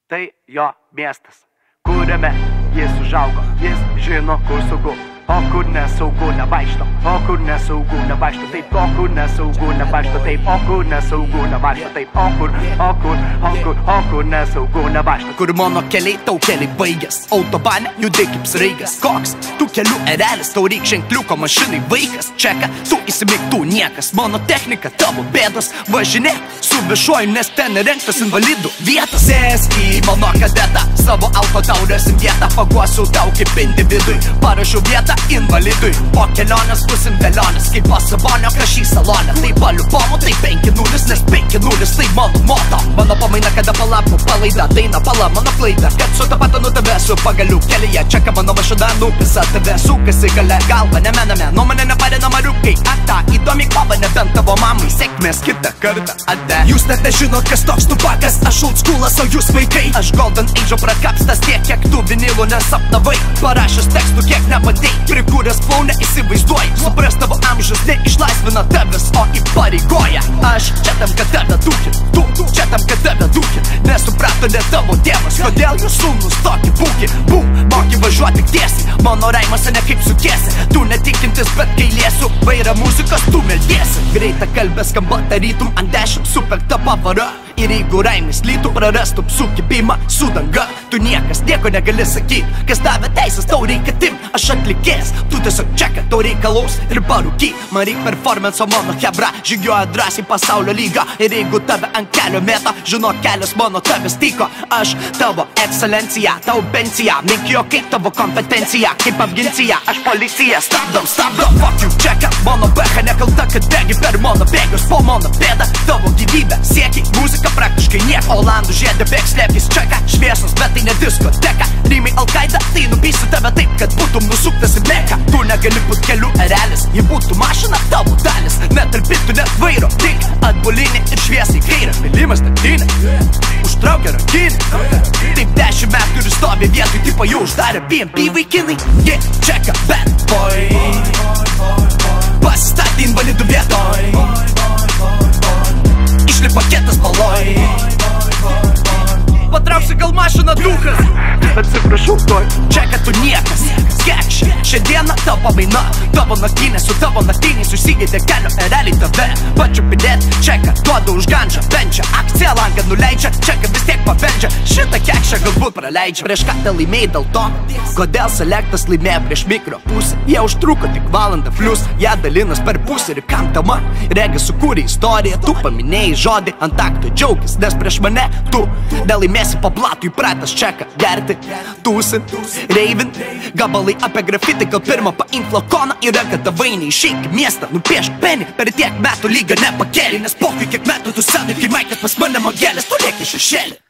Tai jo miestas, kuriame jis užaugo. Jis žino, kur saugu, o kur nesaugu nevaikšto. O kur nesaugu nevaikšto taip, o kur nesaugu nevaikšto taip, o kur nesaugu nevaikšto taip, o kur nesaugu nevaikšto. Kur mano keliai, tau keliai baigęs, autobane judai kaip sraigas. Koks tų kelių erelis, tau reik ženkliuko mašinai vaikas. Čeka, tu įsimigtų niekas, mano technika tavo bėdos. Važinėk su viešuoju, nes ten rengtas invalidų vietas. Sėsk į mano kadetą, savo auto tau rasim vietą. Paguosiu tau kaip individui, parašiau vietą invalidui. Po kelionės bus intelionės, kaip pasavonio kažį salonę. Tai paliupomu, tai 5-0, nes 5-0 tai mano moto. Mano pamaina, kada palapu palaida, daina pala mano klaida. Kad su tą patą nutavėsiu pagalių kelyje. Čeka mano mašina nupisa tave, sukasi gale galva, nemename. Nuomonė neparina mariukai, ata įdomi kova, nebent tavo mamai. Sėkmės kitą kartą, ade. Jūs net nežinot, kas toks tupakas, aš old schoolas, o jūs vaikai. Aš golden age prakapstas tiek, kiek tu vinilų nesapnavai. Parašęs tekstų, kiek nebandai, prikūręs flow neįsivaizduoji. Supras tavo amžius neišlaisvina tavęs, o įpareigoja. Aš čia tam, kad tave dūkit, tu čia tam, kad tave dūkit. Nesuprato net tavo tėvas, kodėl jūs sūnus tokį būki. Moki važiuoti tiesiai, mano raimas ne kaip sukiesi. Tu netikintis, bet kai liesiu vairą muzikos, tu meldiesi. Greita kalbė skamba tarytum ant 10 supekta pavara. Ir jeigu raimis lytų, prarastum sukibimą su danga. Tu niekas nieko negali sakyt, kas davė teisės, tau reikia tim. Aš atlikės, tu tiesiog čeka, tau reikalaus ir parūky. Man reik performance, o mano hebra žygioja drąsiai pasaulio lygą. Ir jeigu tave ant kelio meta, žinok kelias mano tavęs tyko. Aš tavo ekscelencija, tau pensija. Nenkio kaip tavo kompetencija, kaip apgincija. Aš policija, stabdom, fuck you, čeka. Mano beha nekalta, kad bėgi per mano bėgius. Po mano pėdą, tavo gyvybę siekiai, muzika praktiškai nieko. Olandų žiedė bėg slėpkis, čeka. Šviesos, bet tai ne diskoteka. Rymai Al-Qaida, tai nupysiu tave taip, kad būtum nusuktas į meką. Tu negali būt kelių erelis, jei būtų mašina tavo dalis. Netalpintų net vairo, tik atbulinė ir šviesiai kairė. Mylimas naktinė, užtraukia rankinį. Taip 10 metų ir stovi vietoj, tipo jau uždarė BMP vaikinai. Yeah, čeka, bad boy, pasistatė invalidų vietoj. Išlipa kietas baloj, patrauksi gal mašiną duchas. Atsiprašau, toj Čeka, tu niekas, skekš. Šiandieną tavo maina, tavo naktinė, su tavo naktiniais užsigeidė kelio ereliai tave pačiupinėt. Čeka, duoda už ganžą, benčia, akciją langą nuleidžia. Čeka vis tiek pabeldžia, šitą kekšą galbūt praleidžia. Prieš ką te laimėjai dėl to, kodėl selektas laimėjo prieš mikro pusę. Jie užtruko tik valandą flius, ją dalinas per pusę. Ir kam tama, regis sukūrė istoriją. Tu paminėjai žodį ant akto džiaugis, nes prieš mane tu nelaimėsi po blatų įpratęs čeka gerti, tūsint, reivint. Gabalai apie grafitį, gal pirmą paimk flakoną ir renka tavainį. Išeik į miestą, nupiešk penį, per tiek metų lygą nepakėlį. Nes pokai kiek metų tu senai, kai maikas pas mane mogelės, tu lieki šešėlį.